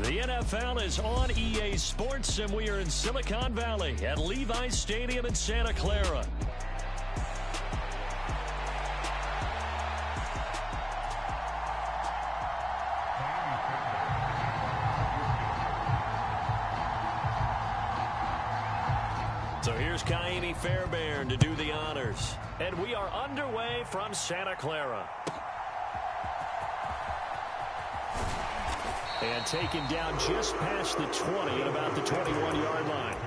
The NFL is on EA Sports, and we are in Silicon Valley at Levi's Stadium in Santa Clara. So here's Kaimi Fairbairn to do the honors. And we are underway from Santa Clara. And taken down just past the 20 at about the 21-yard line.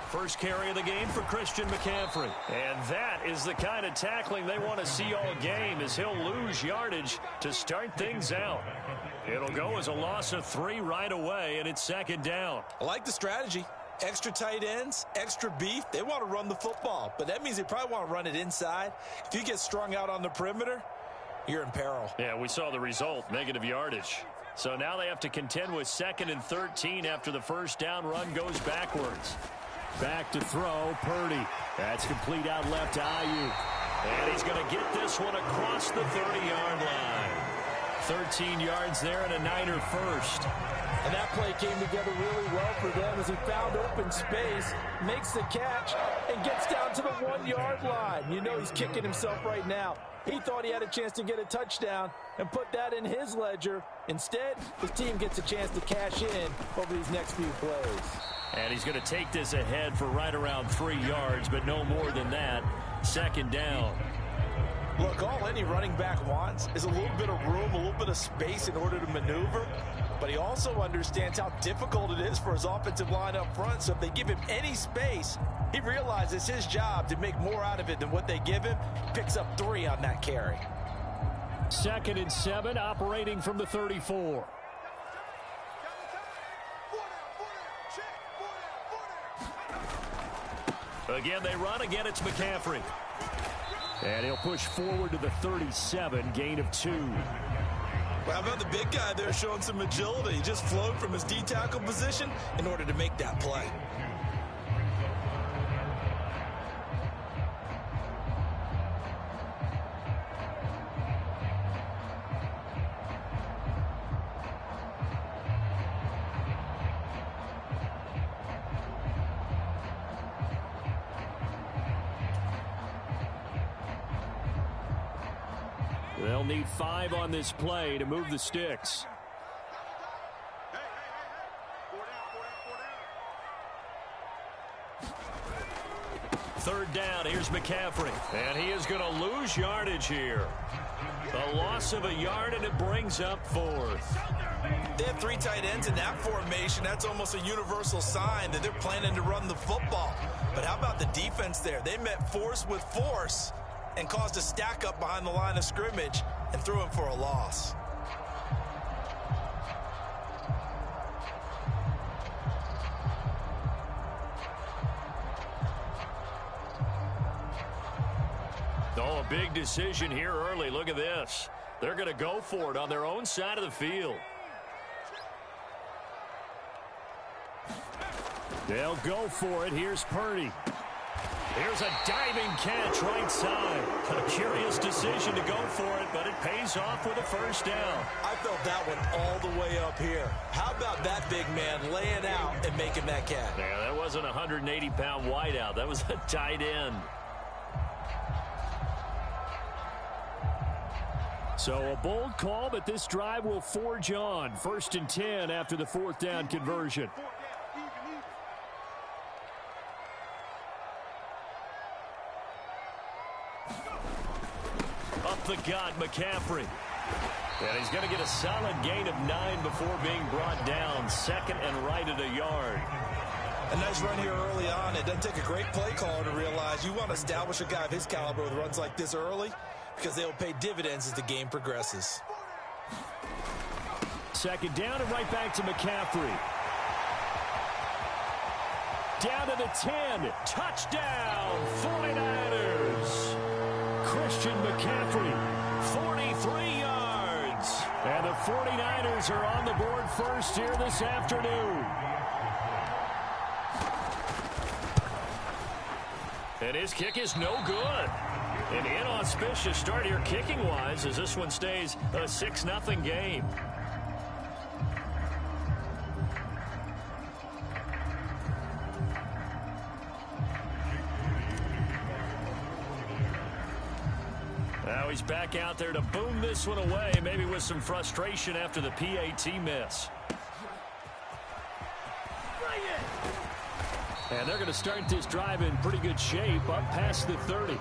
First carry of the game for Christian McCaffrey. And that is the kind of tackling they want to see all game, as he'll lose yardage to start things out. It'll go as a loss of 3 right away, and it's second down. I like the strategy. Extra tight ends, extra beef. They want to run the football, but that means they probably want to run it inside. If you get strung out on the perimeter, you're in peril. Yeah, we saw the result, negative yardage. So now they have to contend with 2nd and 13 after the first down run goes backwards. Back to throw, Purdy. That's complete out left to Ayuk. And he's going to get this one across the 30-yard line. 13 yards there and a Niner first. And that play came together really well for them as he found open space, makes the catch, and gets down to the 1-yard line. You know he's kicking himself right now. He thought he had a chance to get a touchdown and put that in his ledger. Instead, his team gets a chance to cash in over these next few plays. And he's going to take this ahead for right around 3 yards, but no more than that. Second down. Look, all any running back wants is a little bit of room, a little bit of space in order to maneuver. But he also understands how difficult it is for his offensive line up front. So if they give him any space, he realizes his job to make more out of it than what they give him. Picks up 3 on that carry. 2nd and 7, operating from the 34. Again, they run. Again, it's McCaffrey. And he'll push forward to the 37, gain of 2. Well, how about the big guy there showing some agility? He just flowed from his D-tackle position in order to make that play. They'll need 5 on this play to move the sticks. Third down, here's McCaffrey. And he is going to lose yardage here. A loss of a yard, and it brings up 4th. They have 3 tight ends in that formation. That's almost a universal sign that they're planning to run the football. But how about the defense there? They met force with force and caused a stack up behind the line of scrimmage and threw him for a loss. Oh, a big decision here early. Look at this. They're going to go for it on their own side of the field. They'll go for it. Here's Purdy. Here's a diving catch right side. A curious decision to go for it, but it pays off with a first down. I felt that one all the way up here. How about that big man laying out and making that catch? Yeah, that wasn't a 180-pound wideout. That was a tight end. So a bold call, but this drive will forge on. 1st and 10 after the 4th down conversion. Up the gut, McCaffrey. And he's going to get a solid gain of 9 before being brought down. 2nd and right at a yard. A nice run here early on. It doesn't take a great play caller to realize you want to establish a guy of his caliber with runs like this early, because they'll pay dividends as the game progresses. Second down and right back to McCaffrey. Down to the 10. Touchdown, 49ers. Christian McCaffrey, 43 yards. And the 49ers are on the board first here this afternoon. And his kick is no good. An inauspicious start here kicking-wise as this one stays a 6-0 game. Now he's back out there to boom this one away, maybe with some frustration after the PAT miss. And they're going to start this drive in pretty good shape, up past the 30.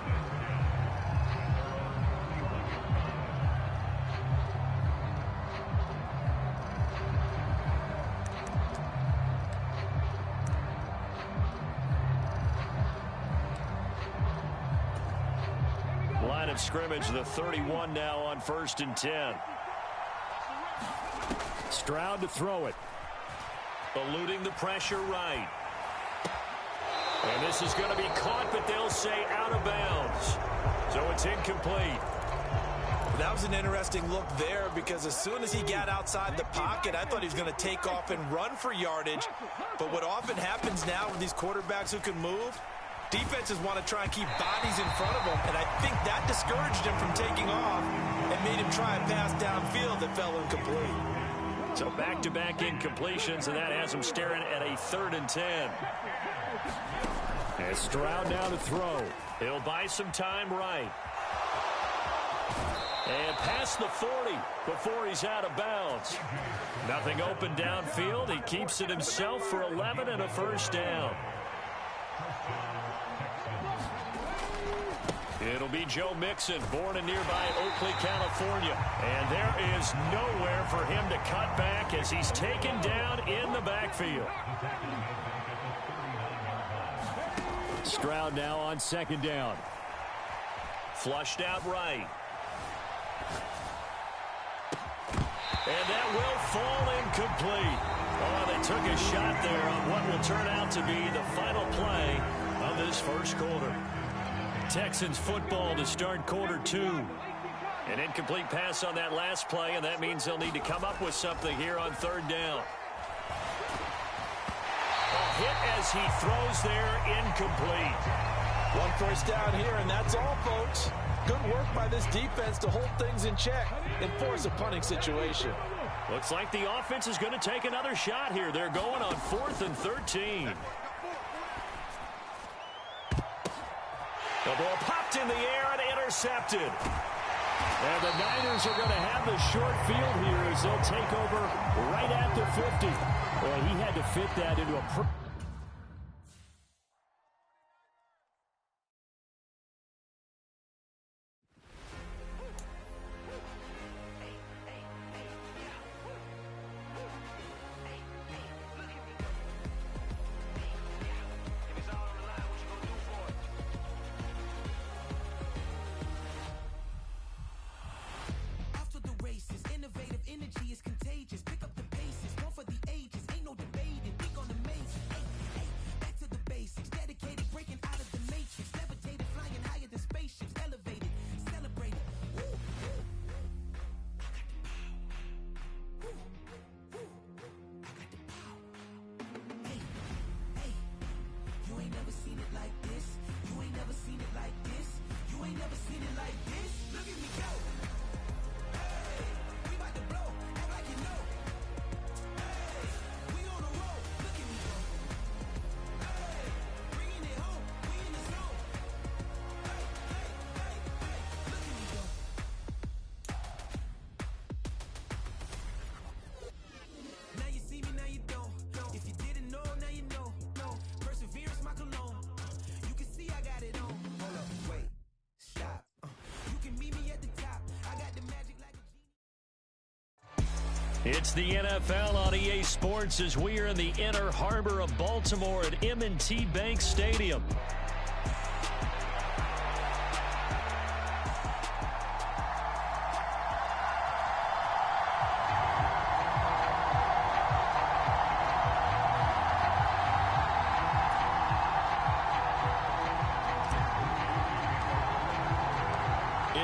Line of scrimmage, the 31 now on 1st and 10. Stroud to throw it. Eluding the pressure right. And this is going to be caught, but they'll say out of bounds. So it's incomplete. That was an interesting look there because as soon as he got outside the pocket, I thought he was going to take off and run for yardage. But what often happens now with these quarterbacks who can move, defenses want to try and keep bodies in front of them. And I think that discouraged him from taking off and made him try a pass downfield that fell incomplete. So back-to-back incompletions, and that has him staring at a 3rd and 10. And Stroud now to throw. He'll buy some time right. And past the 40 before he's out of bounds. Nothing open downfield. He keeps it himself for 11 and a 1st down. It'll be Joe Mixon, born in nearby Oakley, California. And there is nowhere for him to cut back as he's taken down in the backfield. Stroud now on 2nd down. Flushed out right. And that will fall incomplete. Oh, they took a shot there on what will turn out to be the final play of this 1st quarter. Texans football to start quarter 2. An incomplete pass on that last play, and that means they'll need to come up with something here on 3rd down. A hit as he throws there, incomplete. 1 first down here, and that's all, folks. Good work by this defense to hold things in check and force a punting situation. Looks like the offense is going to take another shot here. They're going on 4th and 13. The ball popped in the air and intercepted. And the Niners are going to have the short field here as they'll take over right at the 50. Well, he had to fit that into a... It's the NFL on EA Sports as we are in the inner harbor of Baltimore at M&T Bank Stadium.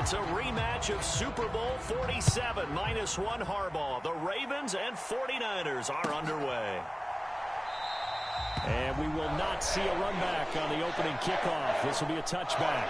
It's a rematch of Super Bowl 47, -1 Harbaugh. The Ravens and 49ers are underway. And we will not see a run back on the opening kickoff. This will be a touchback.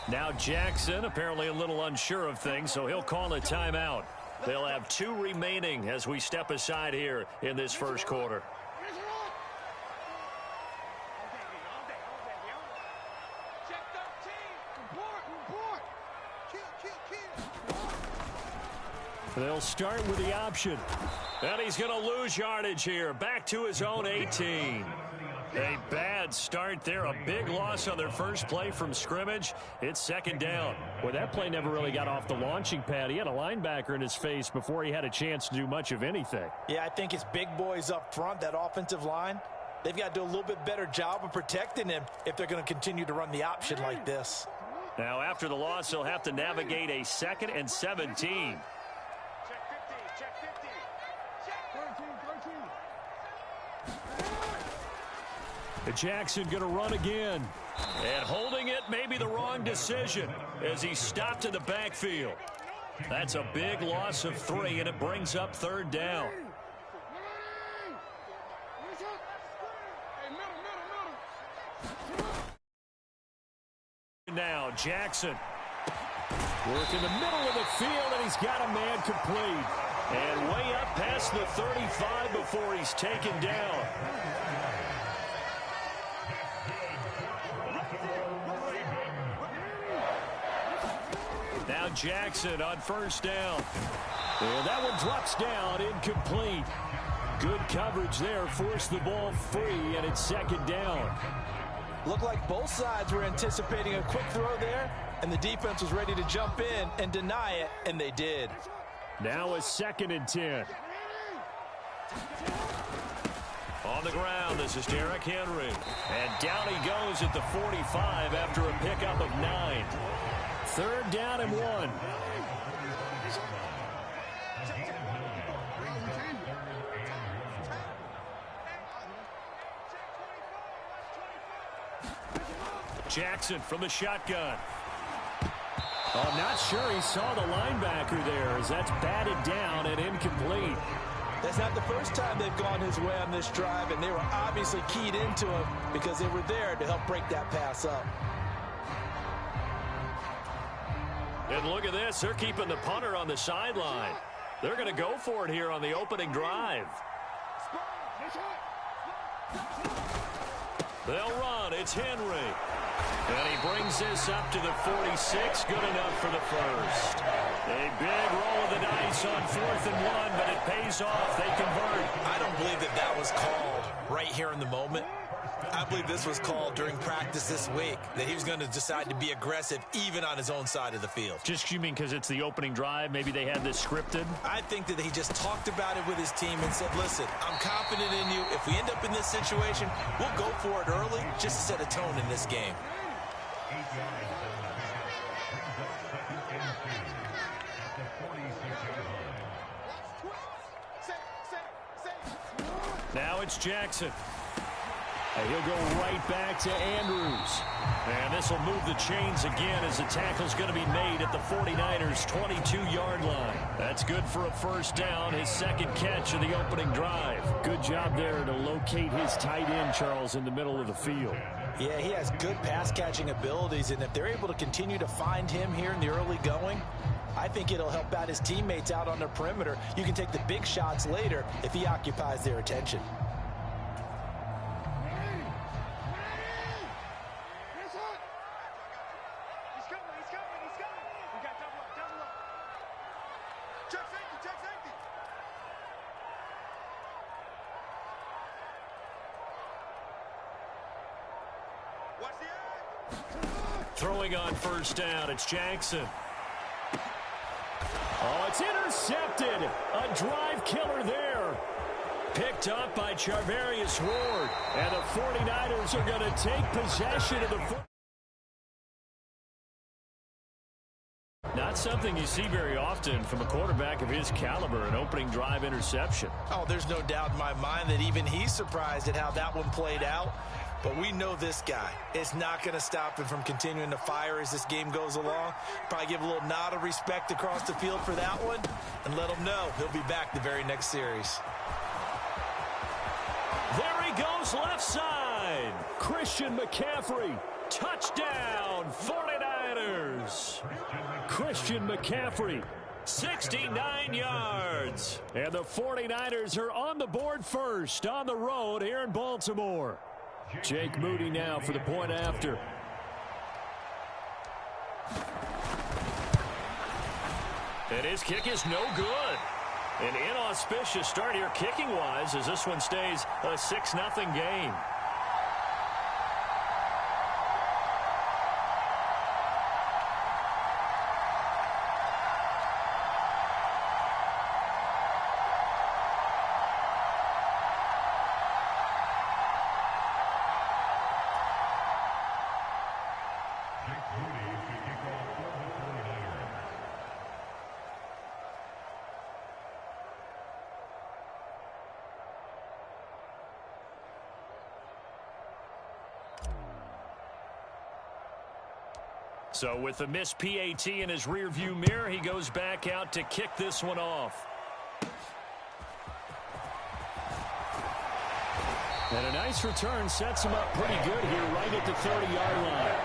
Now Jackson apparently a little unsure of things, so he'll call a timeout. They'll have 2 remaining as we step aside here in this first quarter. They'll start with the option. And he's going to lose yardage here. Back to his own 18. A bad start there. A big loss on their first play from scrimmage. It's second down. Well, that play never really got off the launching pad. He had a linebacker in his face before he had a chance to do much of anything. Yeah, I think it's big boys up front, that offensive line. They've got to do a little bit better job of protecting him if they're going to continue to run the option like this. Now, after the loss, they'll have to navigate a 2nd and 17. Jackson going to run again. And holding it may be the wrong decision as he stopped in the backfield. That's a big loss of 3, and it brings up 3rd down. Now Jackson. Work in the middle of the field, and he's got a man complete. And way up past the 35 before he's taken down. Now Jackson on 1st down. And that one drops down, incomplete. Good coverage there, forced the ball free, and it's 2nd down. Looked like both sides were anticipating a quick throw there, and the defense was ready to jump in and deny it, and they did. Now a 2nd and 10. On the ground, this is Derrick Henry. And down he goes at the 45 after a pickup of 9. 3rd down and 1. Jackson from the shotgun. Oh, I'm not sure he saw the linebacker there as that's batted down and incomplete. That's not the first time they've gone his way on this drive, and they were obviously keyed into him because they were there to help break that pass up. And look at this. They're keeping the punter on the sideline. They're going to go for it here on the opening drive. They'll run. It's Henry. And he brings this up to the 46. Good enough for the first. A big roll of the dice on 4th and 1, but it pays off. They convert. I don't believe that was called right here in the moment. I believe this was called during practice this week, that he was going to decide to be aggressive even on his own side of the field. Just, you mean because it's the opening drive? Maybe they had this scripted? I think that he just talked about it with his team and said, listen, I'm confident in you. If we end up in this situation, we'll go for it early just to set a tone in this game. Now it's Jackson. And he'll go right back to Andrews. And this will move the chains again as the tackle's going to be made at the 49ers' 22-yard line. That's good for a first down, his 2nd catch of the opening drive. Good job there to locate his tight end, Charles, in the middle of the field. Yeah, he has good pass-catching abilities, and if they're able to continue to find him here in the early going, I think it'll help out his teammates out on the perimeter. You can take the big shots later if he occupies their attention. Throwing on first down, it's Jackson. Oh, it's intercepted. A drive killer there. Picked up by Charvarius Ward. And the 49ers are going to take possession of the Not something you see very often from a quarterback of his caliber, an opening drive interception. Oh, there's no doubt in my mind that even he's surprised at how that one played out. But we know this guy is not going to stop him from continuing to fire as this game goes along. Probably give a little nod of respect across the field for that one and let him know he'll be back the very next series. There he goes left side. Christian McCaffrey. Touchdown 49ers. Christian McCaffrey. 69 yards. And the 49ers are on the board first on the road here in Baltimore. Jake Moody now for the point after. And his kick is no good. An inauspicious start here kicking-wise as this one stays a 6-0 game. So with the missed PAT in his rearview mirror, he goes back out to kick this one off. And a nice return sets him up pretty good here right at the 30-yard line.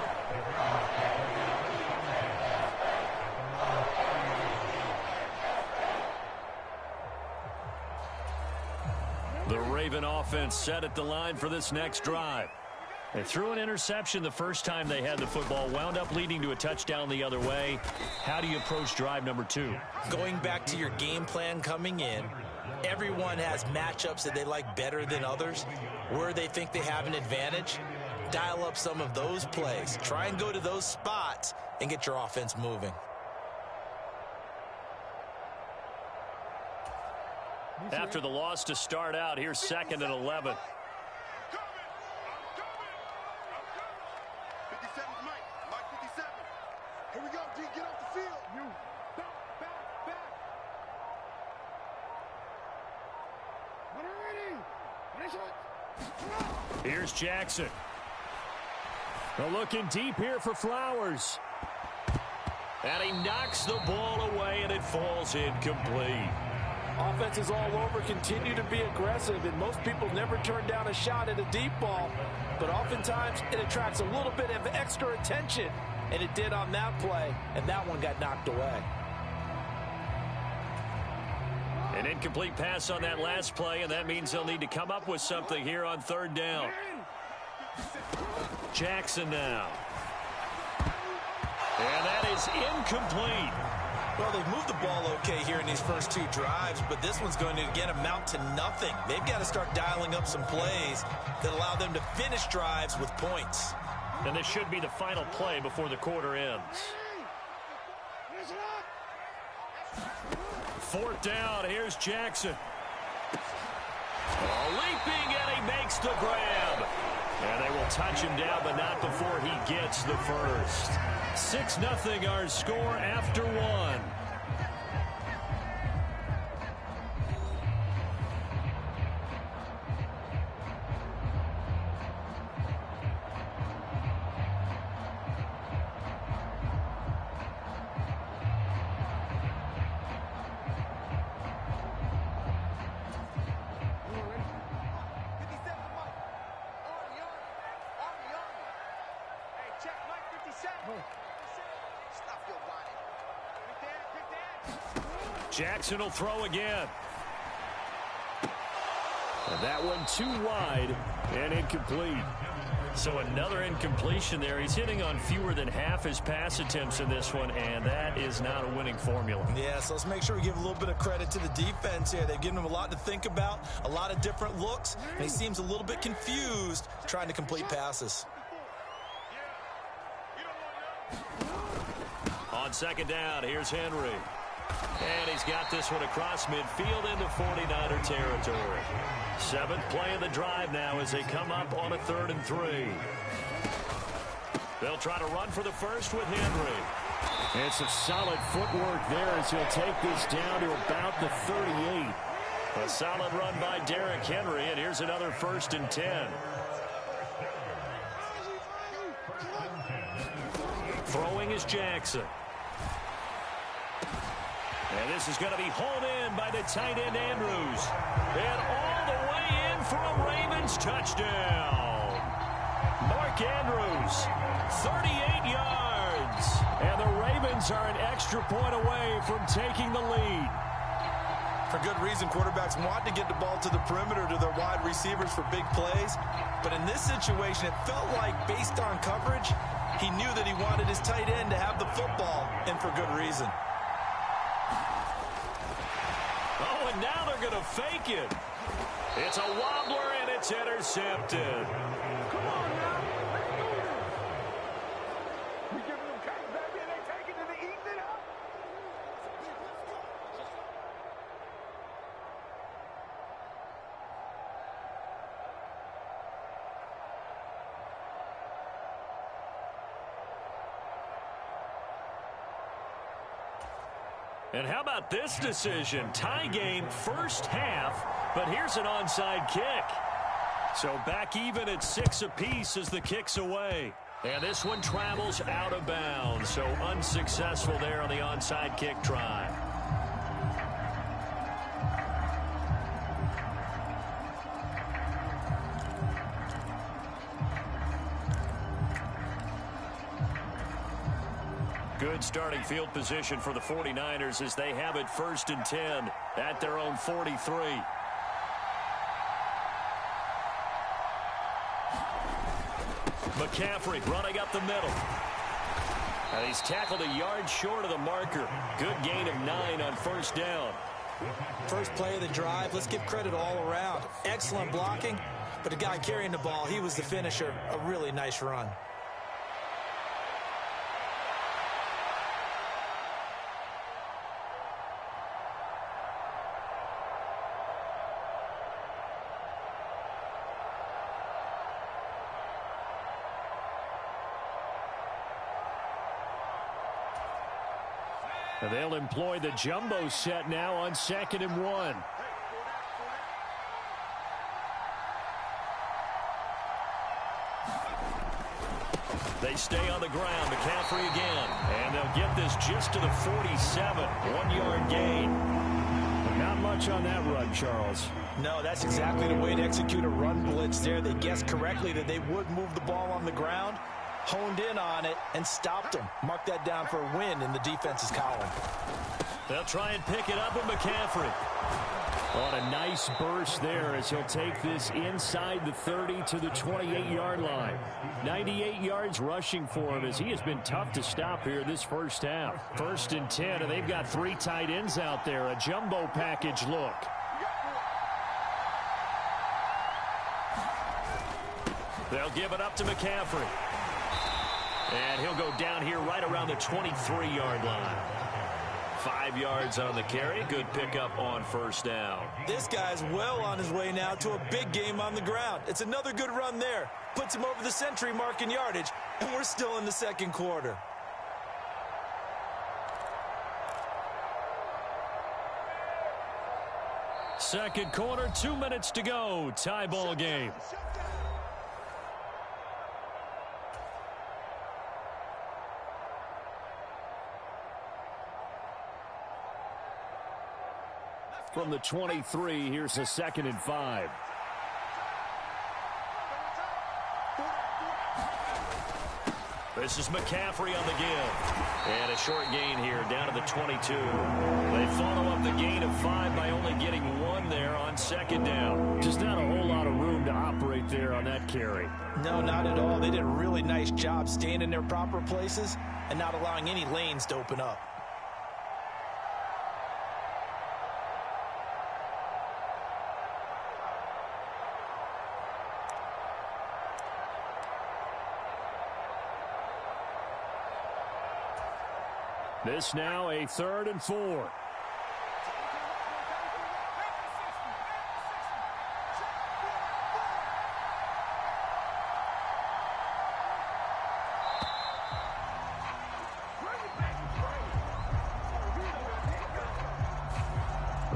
The Raven offense set at the line for this next drive. They threw an interception the first time they had the football, wound up leading to a touchdown the other way. How do you approach drive number 2? Going back to your game plan coming in, everyone has matchups that they like better than others. Where they think they have an advantage, dial up some of those plays. Try and go to those spots and get your offense moving. After the loss to start out, here's 2nd and 11. Here's Jackson. They're looking deep here for Flowers. And he knocks the ball away, and it falls incomplete. Offenses all over continue to be aggressive, and most people never turn down a shot at a deep ball. But oftentimes, it attracts a little bit of extra attention, and it did on that play, and that one got knocked away. An incomplete pass on that last play, and that means they'll need to come up with something here on 3rd down. Jackson now. And that is incomplete. Well, they've moved the ball okay here in these first 2 drives, but this one's going to, again, amount to nothing. They've got to start dialing up some plays that allow them to finish drives with points. And this should be the final play before the quarter ends. 4th down, here's Jackson. Leaping, and he makes the grab. And they will touch him down, but not before he gets the first. 6-0 our score after 1. Jackson will throw again. And that one too wide and incomplete. So another incompletion there. He's hitting on fewer than half his pass attempts in this one, and that is not a winning formula. Yeah, so let's make sure we give a little bit of credit to the defense here. They've given him a lot to think about, a lot of different looks, and he seems a little bit confused trying to complete passes. On 2nd down, here's Henry. And he's got this one across midfield into 49er territory. 7th play of the drive now as they come up on a 3rd and 3. They'll try to run for the first with Henry. And some solid footwork there as he'll take this down to about the 38. A solid run by Derrick Henry, and here's another 1st and 10. Throwing is Jackson. And this is going to be hauled in by the tight end Andrews. And all the way in for a Ravens touchdown. Mark Andrews, 38 yards. And the Ravens are an extra point away from taking the lead. For good reason, quarterbacks want to get the ball to the perimeter to their wide receivers for big plays. But in this situation, it felt like, based on coverage, he knew that he wanted his tight end to have the football, and for good reason. Oh, and now they're going to fake it. It's a wobbler, and it's intercepted. Come on now. Let's do this. We giving them cake, baby, and they taking it and eating it up. And how about this decision? Tie game, first half, but here's an onside kick. So back even at 6 apiece as the kick's away. And this one travels out of bounds, so unsuccessful there on the onside kick try. Good starting field position for the 49ers as they have it 1st and 10 at their own 43. McCaffrey running up the middle. And he's tackled a yard short of the marker. Good gain of 9 on 1st down. First play of the drive, let's give credit all around. Excellent blocking, but the guy carrying the ball, he was the finisher. A really nice run. They'll employ the jumbo set now on 2nd and 1. They stay on the ground. McCaffrey again. And they'll get this just to the 47. 1-yard gain. Not much on that run, Charles. No, that's exactly the way to execute a run blitz there. They guessed correctly that they would move the ball on the ground, honed in on it, and stopped them. Mark that down for a win in the defense's column. They'll try and pick it up with McCaffrey. On a nice burst there as he'll take this inside the 30 to the 28-yard line. 98 yards rushing for him as he has been tough to stop here this first half. 1st and 10, and they've got 3 tight ends out there. A jumbo package look. They'll give it up to McCaffrey. And he'll go down here right around the 23-yard line. 5 yards on the carry. Good pickup on 1st down. This guy's well on his way now to a big game on the ground. It's another good run there. Puts him over the century mark in yardage, and we're still in the 2nd quarter. Second quarter, 2 minutes to go. Tie ball game. From the 23, here's a 2nd and 5. This is McCaffrey on the give. And a short gain here down to the 22. They follow up the gain of 5 by only getting 1 there on 2nd down. Just not a whole lot of room to operate there on that carry. No, not at all. They did a really nice job staying in their proper places and not allowing any lanes to open up. This now a 3rd and 4.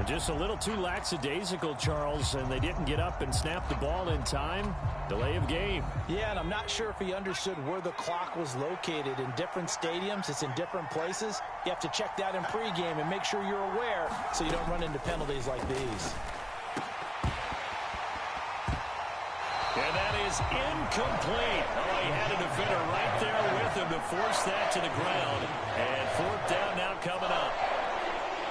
Just a little too lackadaisical, Charles, and they didn't get up and snap the ball in time. Delay of game. Yeah, and I'm not sure if he understood where the clock was located. In different stadiums, it's in different places. You have to check that in pregame and make sure you're aware so you don't run into penalties like these. And that is incomplete. Oh, he had a defender right there with him to force that to the ground. And fourth down now coming up.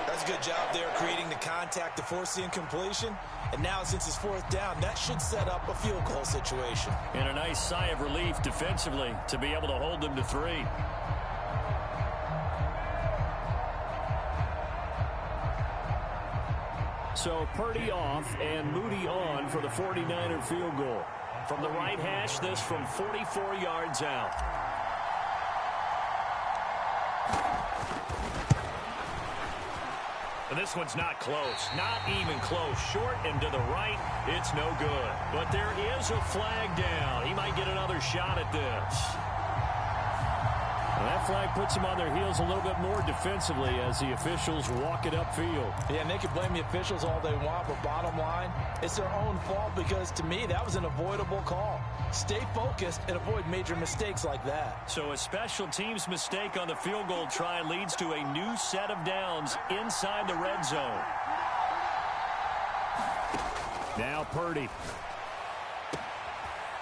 That's a good job there creating the contact to force the incompletion. And now since it's fourth down, that should set up a field goal situation. And a nice sigh of relief defensively to be able to hold them to 3. So Purdy off and Moody on for the 49er field goal. From the right hash, this from 44 yards out. And this one's not close. Not even close. Short and to the right, it's no good. But there is a flag down. He might get another shot at this. And that flag puts them on their heels a little bit more defensively as the officials walk it upfield. Yeah, and they can blame the officials all they want, but bottom line, it's their own fault because, to me, that was an avoidable call. Stay focused and avoid major mistakes like that. So a special teams mistake on the field goal try leads to a new set of downs inside the red zone. Now Purdy.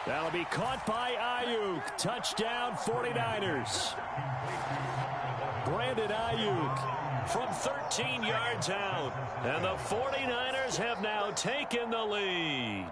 That'll be caught by Ayuk. Touchdown 49ers. Brandon Ayuk from 13 yards out. And the 49ers have now taken the lead.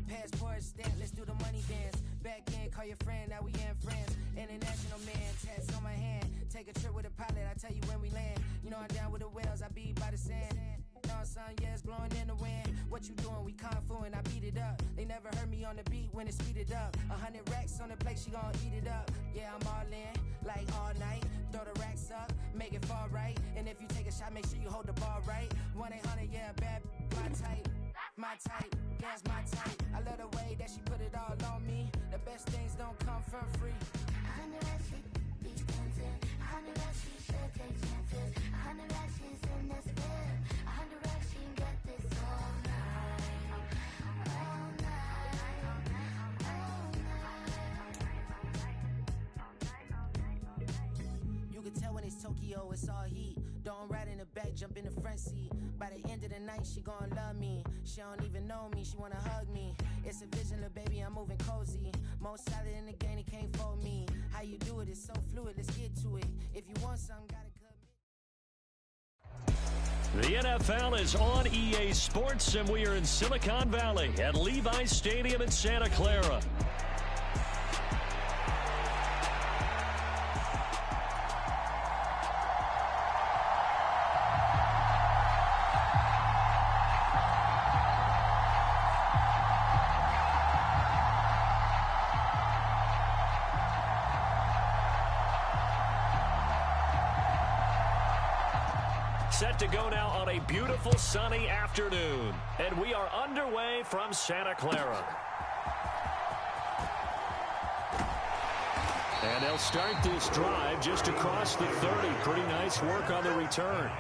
Passport stamp, let's do the money dance. Back in, call your friend, now we in France. International man, tats on my hand. Take a trip with a pilot, I tell you when we land. You know I'm down with the whales, I be by the sand. No, son, yeah, it's blowing in the wind. What you doing? We kung fu and I beat it up. They never heard me on the beat when it's speeded up. 100 racks on the plate, she gon' eat it up. Yeah, I'm all in, like all night. Throw the racks up, make it fall right. And if you take a shot, make sure you hold the ball right. 1-800, yeah, bad, my type. My type, yeah, it's my type. I love the way that she put it all on me. The best things don't come for free. 100 racks, be expensive. 100 racks, she should take chances. 100 racks, she's in this bed. 100 racks, she can get this all night. All night. All night. You can tell when it's Tokyo, it's all heat. Don't ride in the back, jump in the front seat. By the end of the night, she gon' love me. She don't even know me, she wanna hug me. It's a vision, little baby, I'm moving cozy. Most solid in the game, it can't fold me. How you do it, it's so fluid, let's get to it. If you want something, gotta commit. The NFL is on EA Sports, and we are in Silicon Valley at Levi's Stadium in Santa Clara. Set to go now on a beautiful sunny afternoon. And we are underway from Santa Clara. And they'll start this drive just across the 30. Pretty nice work on the return.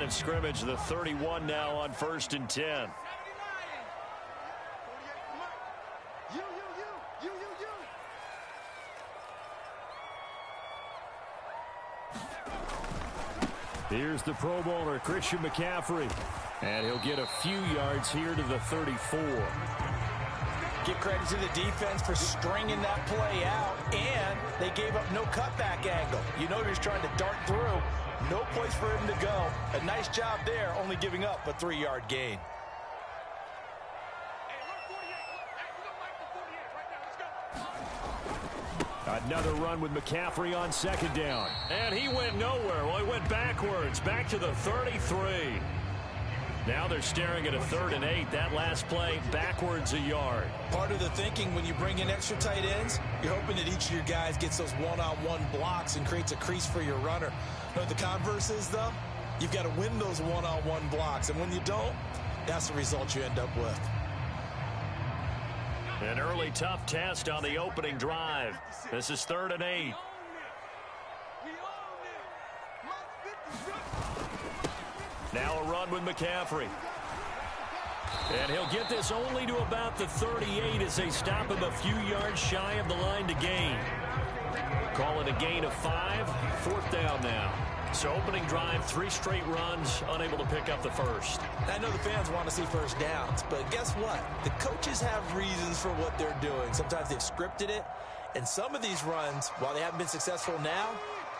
line of scrimmage, the 31 now on 1st and 10. Here's the Pro Bowler, Christian McCaffrey. And he'll get a few yards here to the 34. Give credit to the defense for stringing that play out, and they gave up no cutback angle. You know he was trying to dart through. No place for him to go. A nice job there, only giving up a 3-yard gain. Another run with McCaffrey on 2nd down. And he went nowhere. Well, he went backwards, back to the 33. Now they're staring at a 3rd and 8. That last play, backwards a yard. Part of the thinking when you bring in extra tight ends, you're hoping that each of your guys gets those one-on-one blocks and creates a crease for your runner. But the converse is, though, you've got to win those one-on-one blocks. And when you don't, that's the result you end up with. An early tough test on the opening drive. This is 3rd and 8. Now a run with McCaffrey. And he'll get this only to about the 38 as they stop him a few yards shy of the line to gain. Call it a gain of 5. 4th down now. So opening drive, 3 straight runs, unable to pick up the first. I know the fans want to see first downs, but guess what? The coaches have reasons for what they're doing. Sometimes they've scripted it, and some of these runs, while they haven't been successful now,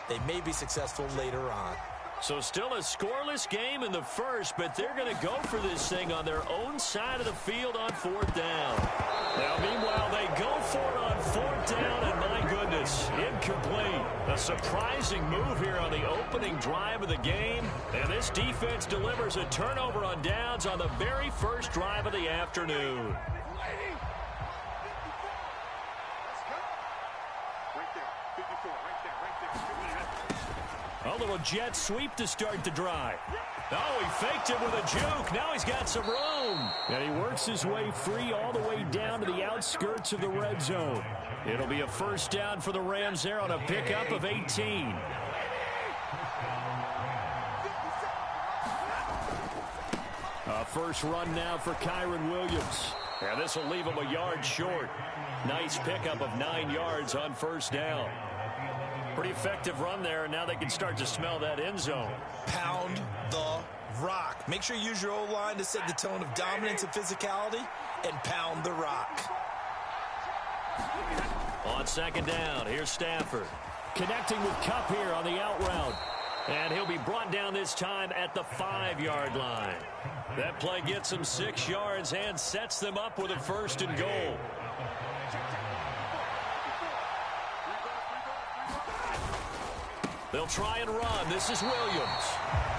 they may be successful later on. So still a scoreless game in the first, but they're going to go for this thing on their own side of the field on 4th down. Now, meanwhile, they go for it on 4th down, and my goodness, incomplete. A surprising move here on the opening drive of the game, and this defense delivers a turnover on downs on the very first drive of the afternoon. A little jet sweep to start the drive. Oh, he faked it with a juke. Now he's got some room. And he works his way free all the way down to the outskirts of the red zone. It'll be a 1st down for the Rams there on a pickup of 18. A first run now for Kyron Williams. And this will leave him a yard short. Nice pickup of 9 yards on 1st down. Pretty effective run there, and now they can start to smell that end zone. Pound the rock. Make sure you use your O-line to set the tone of dominance and physicality, and pound the rock. On 2nd down, here's Stafford. Connecting with Kupp here on the out route. And he'll be brought down this time at the 5-yard line. That play gets him 6 yards and sets them up with a 1st and goal. They'll try and run. This is Williams.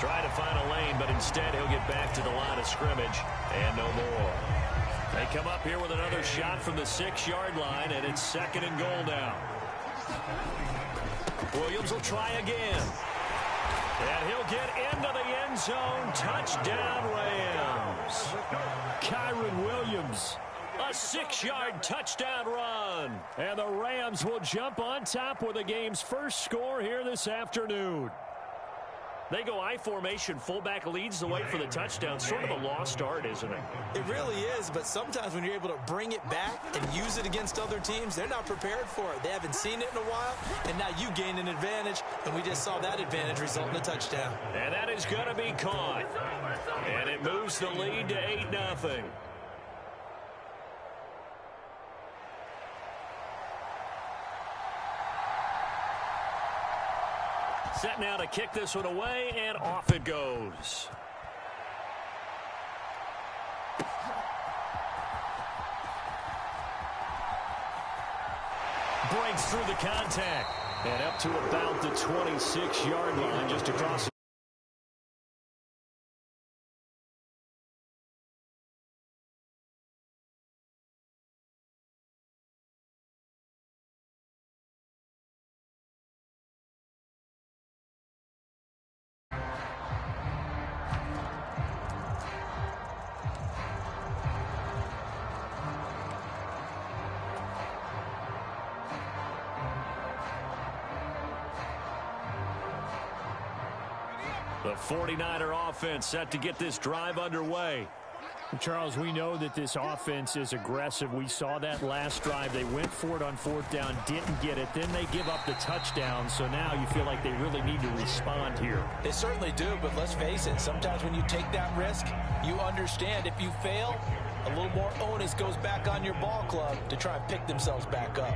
Try to find a lane, but instead he'll get back to the line of scrimmage and no more. They come up here with another shot from the 6-yard line, and it's 2nd and goal now. Williams will try again. And he'll get into the end zone. Touchdown, Rams. Kyron Williams. A 6-yard touchdown run. And the Rams will jump on top with the game's first score here this afternoon. They go I formation. Fullback leads the way for the touchdown. Sort of a lost art, isn't it? It really is, but sometimes when you're able to bring it back and use it against other teams, they're not prepared for it. They haven't seen it in a while, and now you gain an advantage, and we just saw that advantage result in a touchdown. And that is going to be caught. And it moves the lead to 8-0. Set now to kick this one away, and off it goes. Breaks through the contact. And up to about the 26-yard line, just across. The 49er offense set to get this drive underway. Charles, we know that this offense is aggressive. We saw that last drive. They went for it on fourth down, didn't get it. Then they give up the touchdown. So now you feel like they really need to respond here. They certainly do, but let's face it. Sometimes when you take that risk, you understand if you fail, a little more onus goes back on your ball club to try and pick themselves back up.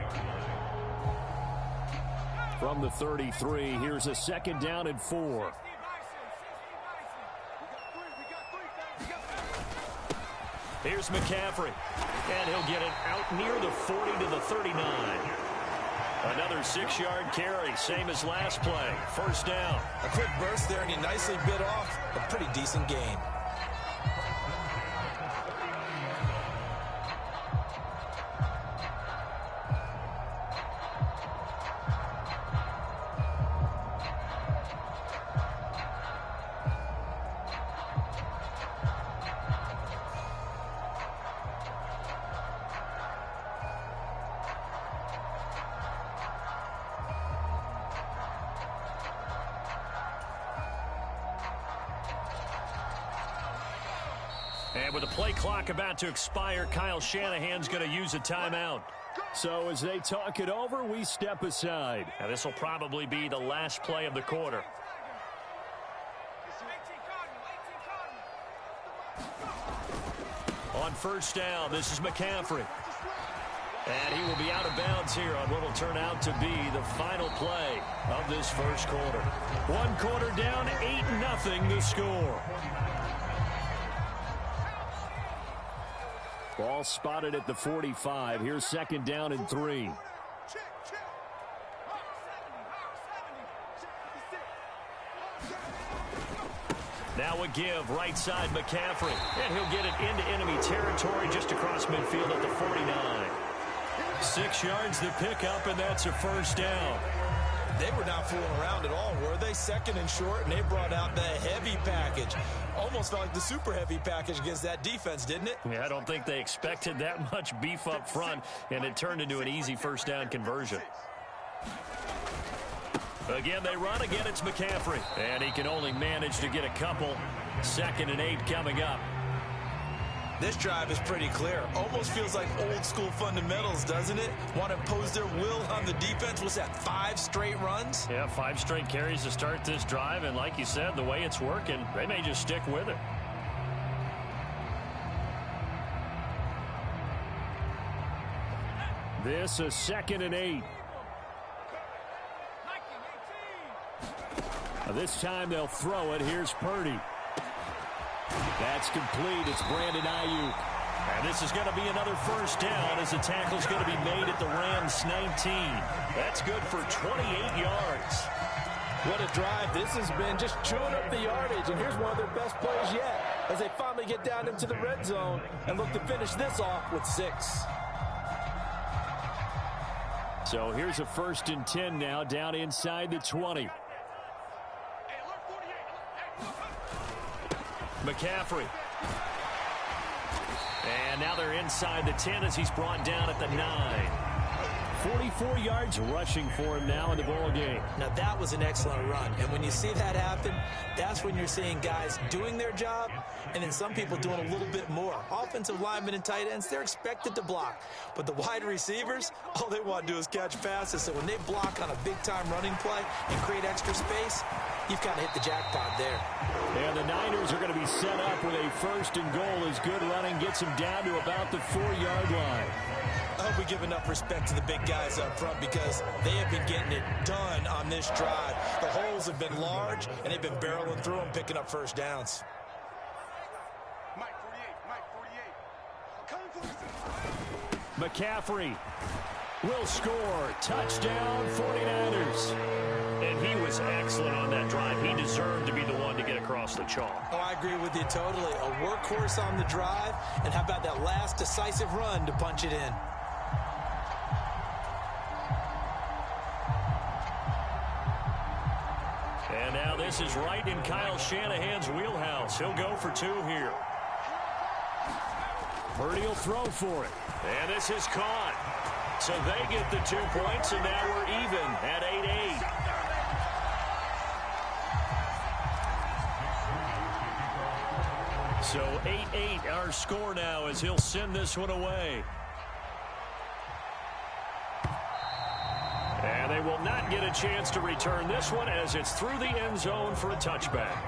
From the 33, here's a 2nd down and 4. Here's McCaffrey, and he'll get it out near the 40 to the 39. Another 6-yard carry, same as last play. First down. A quick burst there, and he nicely bit off a pretty decent gain. And with the play clock about to expire, Kyle Shanahan's going to use a timeout. So as they talk it over, we step aside. Now this will probably be the last play of the quarter. On first down, this is McCaffrey. And he will be out of bounds here on what will turn out to be the final play of this first quarter. 1 quarter down, 8-0 the score. Ball spotted at the 45. Here's 2nd down and 3. Now a give, right side McCaffrey. And he'll get it into enemy territory just across midfield at the 49. 6 yards to pick up, and that's a first down. They were not fooling around at all, were they? 2nd and short, and they brought out the heavy package. Almost felt like the super heavy package against that defense, didn't it? Yeah, I don't think they expected that much beef up front, and it turned into an easy first down conversion. Again, they run. Again, it's McCaffrey. And he can only manage to get a couple. 2nd and 8 coming up. This drive is pretty clear. Almost feels like old school fundamentals, doesn't it? Want to impose their will on the defense. Was that 5 straight runs? Yeah, 5 straight carries to start this drive. And like you said, the way it's working, they may just stick with it. This is 2nd and 8. This time they'll throw it. Here's Purdy. That's complete. It's Brandon Ayuk. And this is going to be another first down as the tackle's going to be made at the Rams 19. That's good for 28 yards. What a drive this has been, just chewing up the yardage. And here's one of their best plays yet as they finally get down into the red zone and look to finish this off with 6. So here's a 1st and 10 now, down inside the 20. McCaffrey. And now they're inside the 10 as he's brought down at the 9. 44 yards rushing for him now in the ball game. Now that was an excellent run, and when you see that happen, that's when you're seeing guys doing their job and then some people doing a little bit more. Offensive linemen and tight ends, they're expected to block, but the wide receivers, all they want to do is catch passes. So when they block on a big-time running play and create extra space, you've kind of hit the jackpot there. And the Niners are going to be set up with a 1st and goal as good running gets them down to about the 4-yard line. I hope we give enough respect to the big guys up front because they have been getting it done on this drive. The holes have been large, and they've been barreling through them, picking up first downs. McCaffrey will score. Touchdown, 49ers. And he was excellent on that drive. He deserved to be the one to get across the chalk. Oh, I agree with you totally. A workhorse on the drive, and how about that last decisive run to punch it in? And now this is right in Kyle Shanahan's wheelhouse. He'll go for 2 here. Purdy will throw for it. And this is caught. So they get the 2 points, and now we're even at 8-8. So 8-8 our score now as he'll send this one away. And they will not get a chance to return this one as it's through the end zone for a touchback.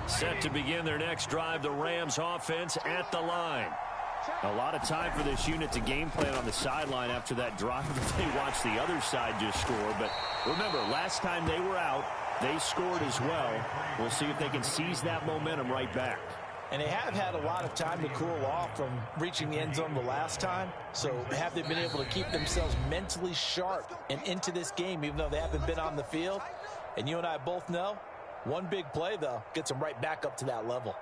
Set to begin their next drive, the Rams offense at the line. A lot of time for this unit to game plan on the sideline after that drive that they watched the other side just score. But remember, last time they were out, they scored as well. We'll see if they can seize that momentum right back. And they have had a lot of time to cool off from reaching the end zone the last time. So have they been able to keep themselves mentally sharp and into this game, even though they haven't been on the field? And you and I both know, one big play, though, gets them right back up to that level.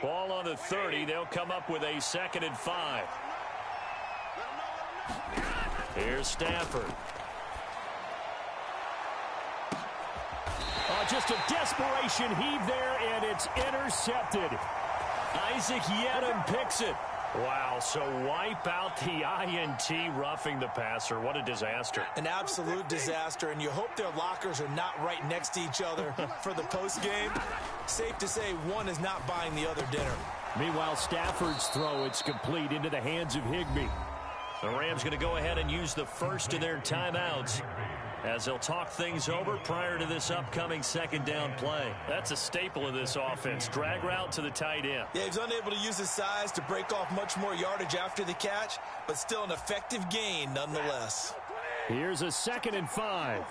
Ball on the 30. They'll come up with a 2nd and 5. Here's Stafford. Just a desperation heave there, and it's intercepted. Isaac Yedem picks it. Wow, so wipe out the INT, roughing the passer. What a disaster. An absolute disaster, and you hope their lockers are not right next to each other for the postgame. Safe to say one is not buying the other dinner. Meanwhile, Stafford's throw, it's complete into the hands of Higbee. The Rams going to go ahead and use the first of their timeouts as they'll talk things over prior to this upcoming 2nd down play. That's a staple of this offense. Drag route to the tight end. Yeah, he's unable to use his size to break off much more yardage after the catch, but still an effective gain nonetheless. Here's a 2nd and 5.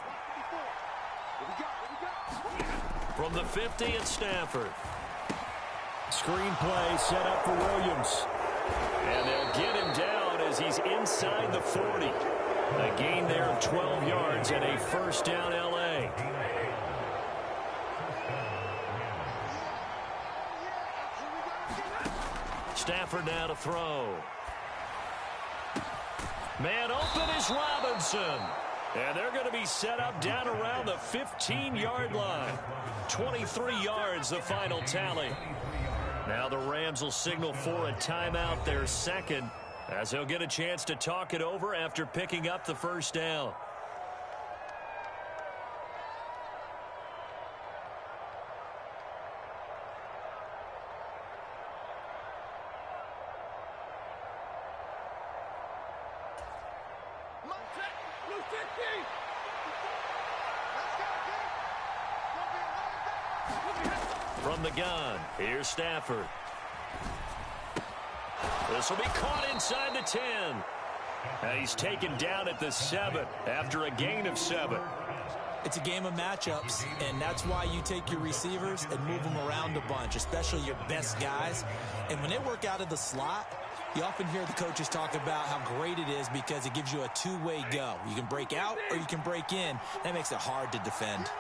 From the 50 at Stafford. Screenplay set up for Williams. And they'll get him down as he's inside the 40. A gain there of 12 yards and a 1st down LA. Stafford now to throw. Man open is Robinson. And they're going to be set up down around the 15-yard line. 23 yards the final tally. Now the Rams will signal for a timeout, their 2nd, as they'll get a chance to talk it over after picking up the 1st down. From the gun, here's Stafford. This will be caught inside the 10. And he's taken down at the 7 after a gain of 7. It's a game of matchups, and that's why you take your receivers and move them around a bunch, especially your best guys. And when they work out of the slot, you often hear the coaches talk about how great it is because it gives you a two-way go. You can break out or you can break in. That makes it hard to defend.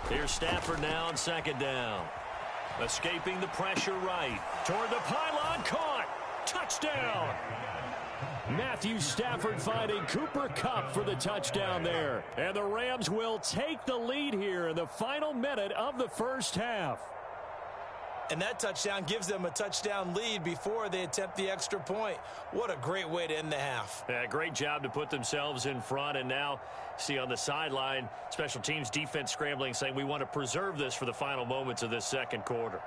Here's Stafford now on 2nd down. Escaping the pressure right. Toward the pylon, caught. Touchdown. Matthew Stafford finding Cooper Kupp for the touchdown there. And the Rams will take the lead here in the final minute of the 1st half. And that touchdown gives them a touchdown lead before they attempt the extra point. What a great way to end the half. Yeah, great job to put themselves in front. And now, see on the sideline, special teams defense scrambling, saying we want to preserve this for the final moments of this 2nd quarter.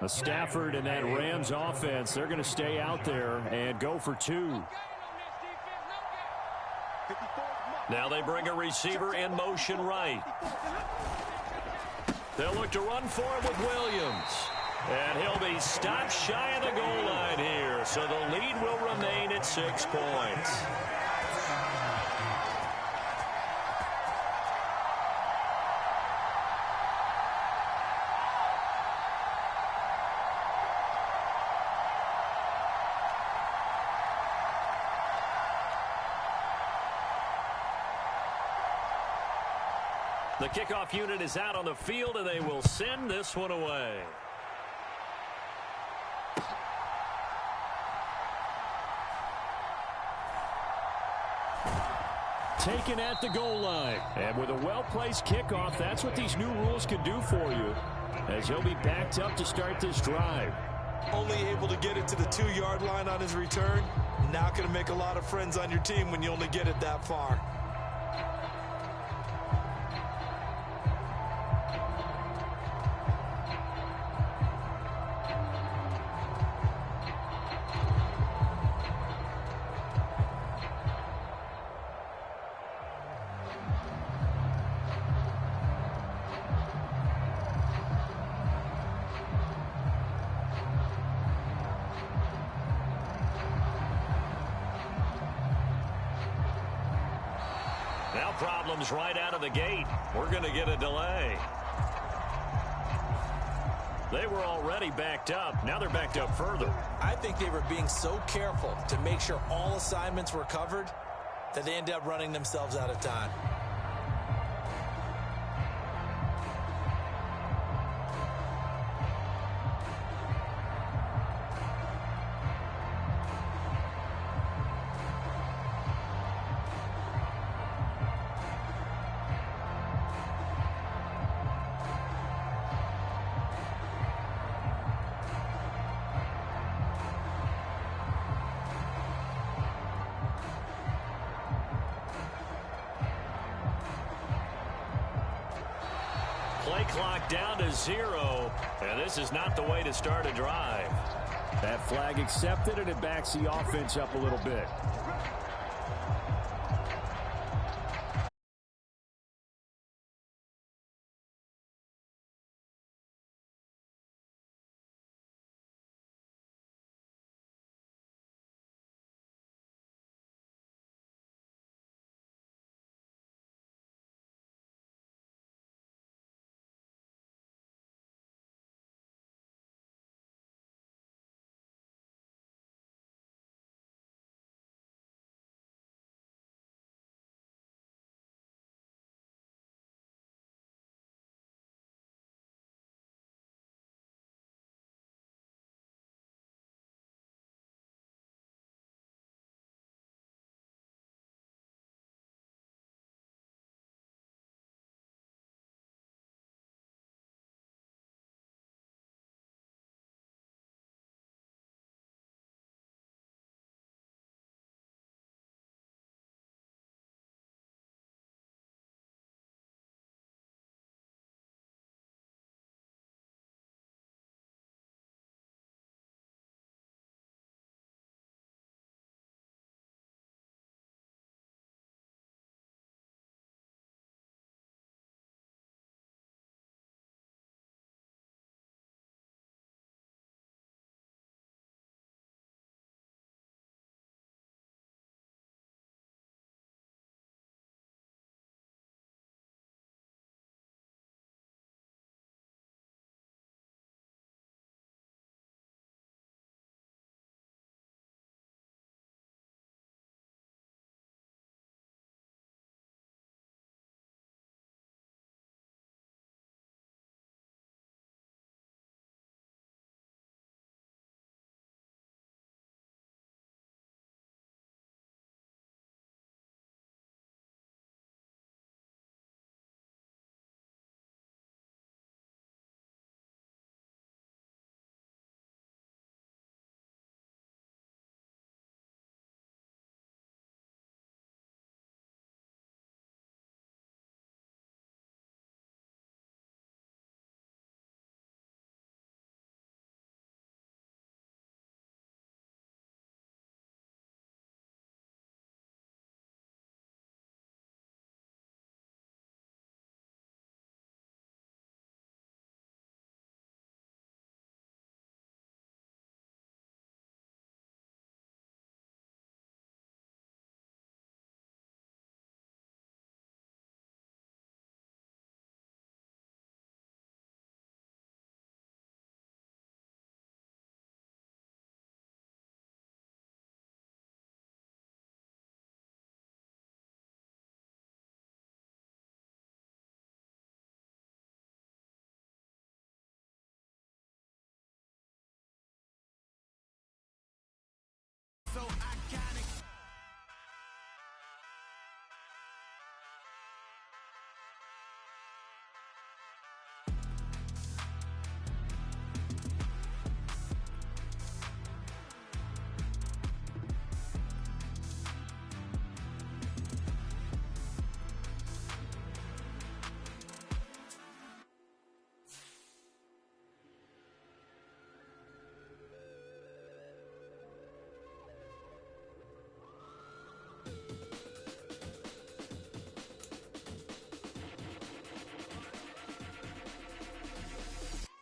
Stafford and that Rams offense, they're going to stay out there and go for 2. Now they bring a receiver in motion right. They'll look to run for him with Williams. And he'll be stopped shy of the goal line here. So the lead will remain at 6 points. The kickoff unit is out on the field, and they will send this one away. Taken at the goal line. And with a well-placed kickoff, that's what these new rules can do for you, as he'll be backed up to start this drive. Only able to get it to the 2-yard line on his return. Not going to make a lot of friends on your team when you only get it that far. Now problems right out of the gate. We're going to get a delay. They were already backed up. Now they're backed up further. I think they were being so careful to make sure all assignments were covered that they end up running themselves out of time. Play clock down to 0, and this is not the way to start a drive. That flag accepted, and it backs the offense up a little bit.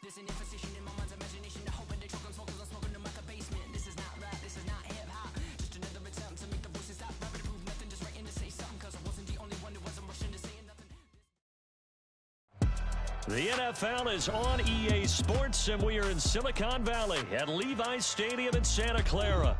There's an imposition in my mind's imagination. I hope they choke on smoke 'cause I'm smoking them like a basement. This is not rap, this is not hip-hop. Just another attempt to make the voices stop. Rapping to prove nothing, just writing to say something. 'Cause I wasn't the only one who wasn't rushing to saying nothing. The NFL is on EA Sports, and we are in Silicon Valley at Levi's Stadium in Santa Clara.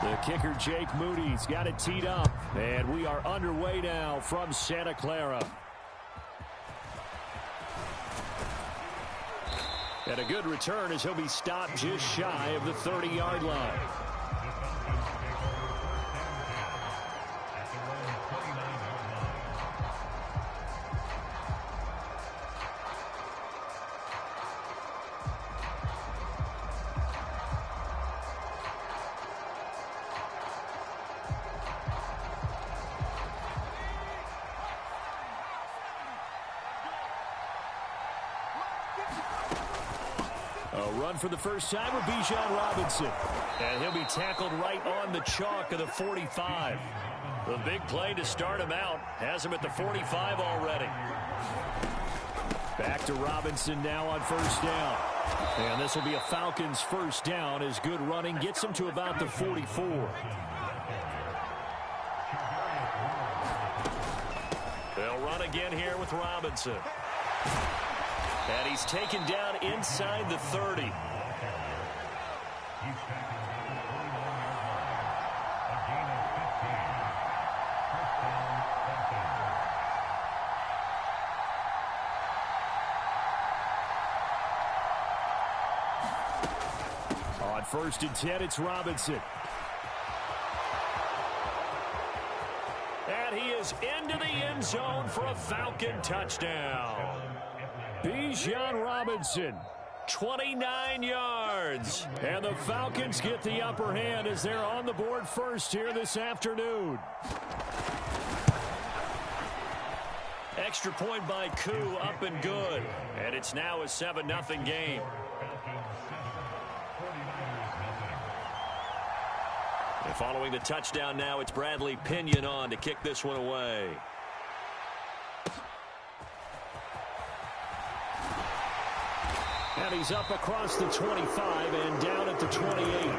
The kicker, Jake Moody's got it teed up, and we are underway now from Santa Clara. And a good return as he'll be stopped just shy of the 30-yard line. A run for the first time with Bijan Robinson. And he'll be tackled right on the chalk of the 45. The big play to start him out has him at the 45 already. Back to Robinson now on first down. And this will be a Falcons first down as good running gets him to about the 44. They'll run again here with Robinson. And he's taken down inside the 30. On first and 10, it's Robinson. And he is into the end zone for a Falcon touchdown. Bijan Robinson, 29 yards. And the Falcons get the upper hand as they're on the board first here this afternoon. Extra point by Koo, up and good. And it's now a 7-0 game. And following the touchdown now, it's Bradley Pinion on to kick this one away. And he's up across the 25 and down at the 28.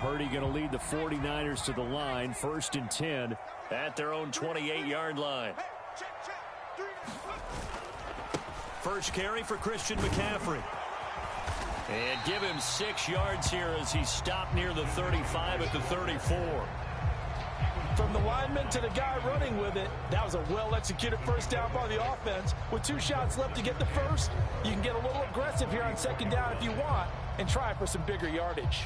Purdy going to lead the 49ers to the line, first and 10 at their own 28-yard line. First carry for Christian McCaffrey. And give him 6 yards here as he stopped near the 35 at the 34. From the lineman to the guy running with it, that was a well-executed first down by the offense. With 2 shots left to get the first, you can get a little aggressive here on second down if you want and try for some bigger yardage.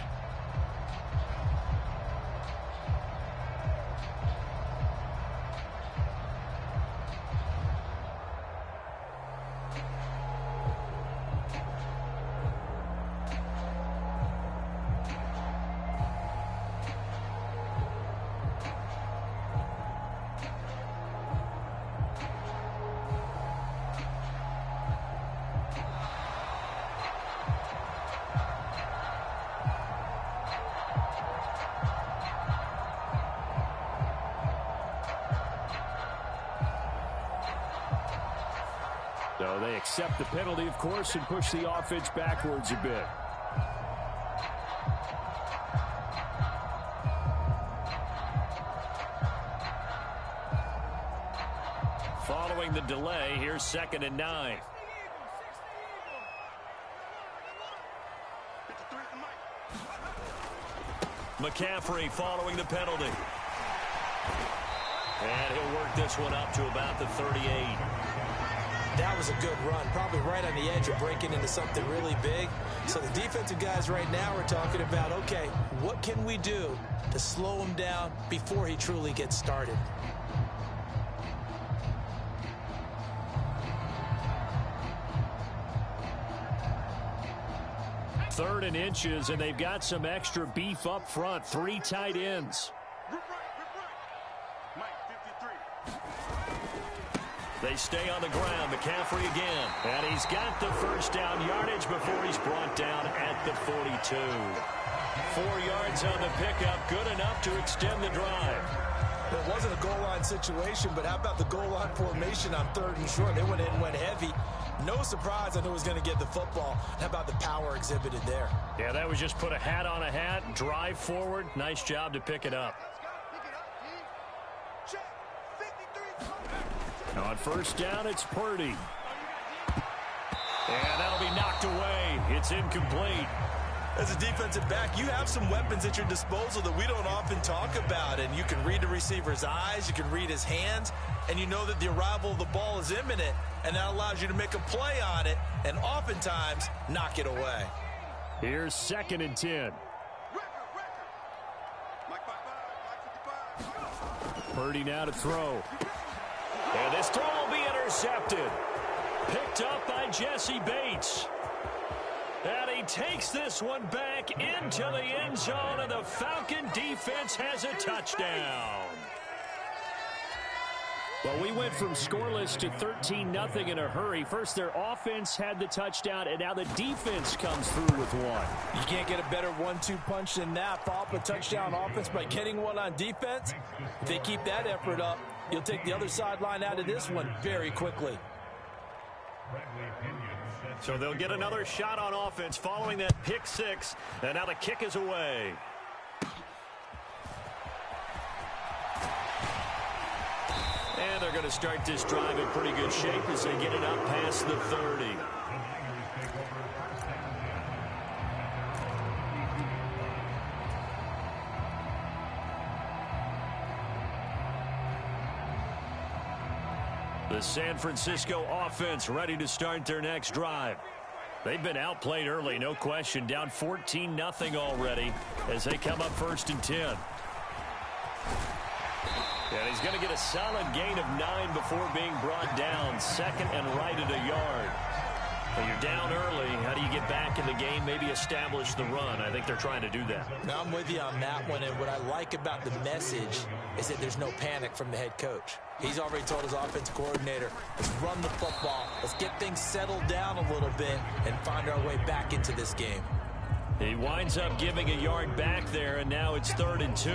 So they accept the penalty, of course, and push the offense backwards a bit. Following the delay, here's 2nd and 9. McCaffrey following the penalty. And he'll work this one up to about the 38. That was a good run, probably right on the edge of breaking into something really big. So the defensive guys right now are talking about, okay, what can we do to slow him down before he truly gets started? Third and inches, and they've got some extra beef up front. 3 tight ends. They stay on the ground. McCaffrey again. And he's got the first down yardage before he's brought down at the 42. 4 yards on the pickup. Good enough to extend the drive. It wasn't a goal line situation, but how about the goal line formation on 3rd and short? They went in and went heavy. No surprise I knew he was going to get the football. How about the power exhibited there? Yeah, that was just put a hat on a hat, drive forward. Nice job to pick it up. On first down, it's Purdy. And that'll be knocked away. It's incomplete. As a defensive back, you have some weapons at your disposal that we don't often talk about. And you can read the receiver's eyes, you can read his hands, and you know that the arrival of the ball is imminent, and that allows you to make a play on it and oftentimes knock it away. Here's 2nd and 10. Purdy now to throw. And this throw will be intercepted. Picked up by Jesse Bates. And he takes this one back into the end zone, and the Falcon defense has a touchdown. Well, we went from scoreless to 13-0 in a hurry. First, their offense had the touchdown, and now the defense comes through with one. You can't get a better 1-2 punch than that. Follow up a touchdown offense by getting one on defense. If they keep that effort up, you'll take the other sideline out of this one very quickly. So they'll get another shot on offense following that pick 6, and now the kick is away. And they're going to start this drive in pretty good shape as they get it up past the 30. The San Francisco offense ready to start their next drive. They've been outplayed early, no question. Down 14-0 already as they come up 1st and 10. And he's going to get a solid gain of 9 before being brought down. 2nd and right at a yard. When you're down early, how do you get back in the game, maybe establish the run? I think they're trying to do that. Now, I'm with you on that one, and what I like about the message is that there's no panic from the head coach. He's already told his offensive coordinator, let's run the football, let's get things settled down a little bit and find our way back into this game. He winds up giving a yard back there, and now it's 3rd and 2.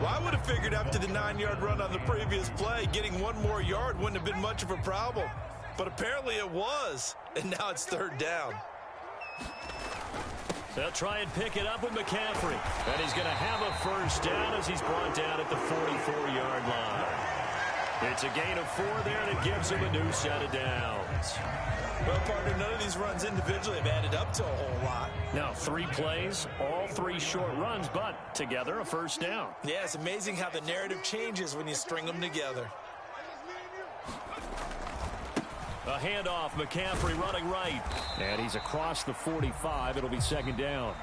Well, I would have figured after the 9-yard run on the previous play, getting 1 more yard wouldn't have been much of a problem. But apparently it was, and now it's 3rd down. They'll try and pick it up with McCaffrey. And he's going to have a first down as he's brought down at the 44-yard line. It's a gain of 4 there, and it gives him a new set of downs. Well, partner, none of these runs individually have added up to a whole lot. Now, 3 plays, all 3 short runs, but together a first down. Yeah, it's amazing how the narrative changes when you string them together. A handoff, McCaffrey running right. And he's across the 45. It'll be 2nd down.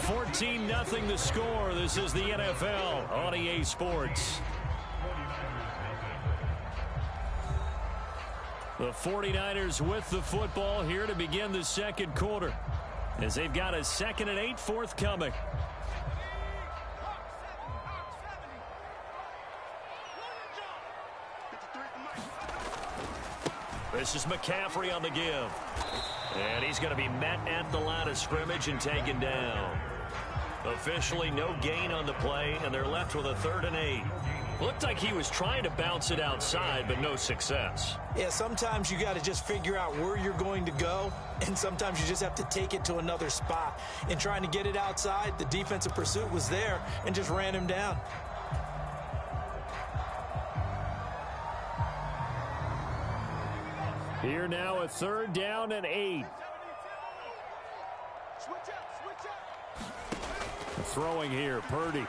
14-0 the score. This is the NFL on EA Sports. The 49ers with the football here to begin the 2nd quarter, as they've got a 2nd and 8 forthcoming. This is McCaffrey on the give. And he's going to be met at the line of scrimmage and taken down. Officially no gain on the play, and they're left with a 3rd and 8. Looked like he was trying to bounce it outside, but no success. Yeah, sometimes you got to just figure out where you're going to go, and sometimes you just have to take it to another spot. In trying to get it outside, the defensive pursuit was there and just ran him down. Here now, a 3rd down and 8. Throwing here, Purdy.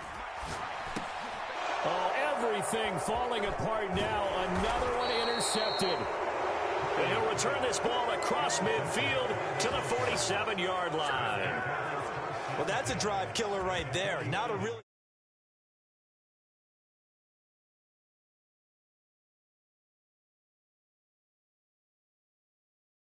Oh, everything falling apart now. Another one intercepted. And he'll return this ball across midfield to the 47-yard line. Well, that's a drive killer right there. Now to really...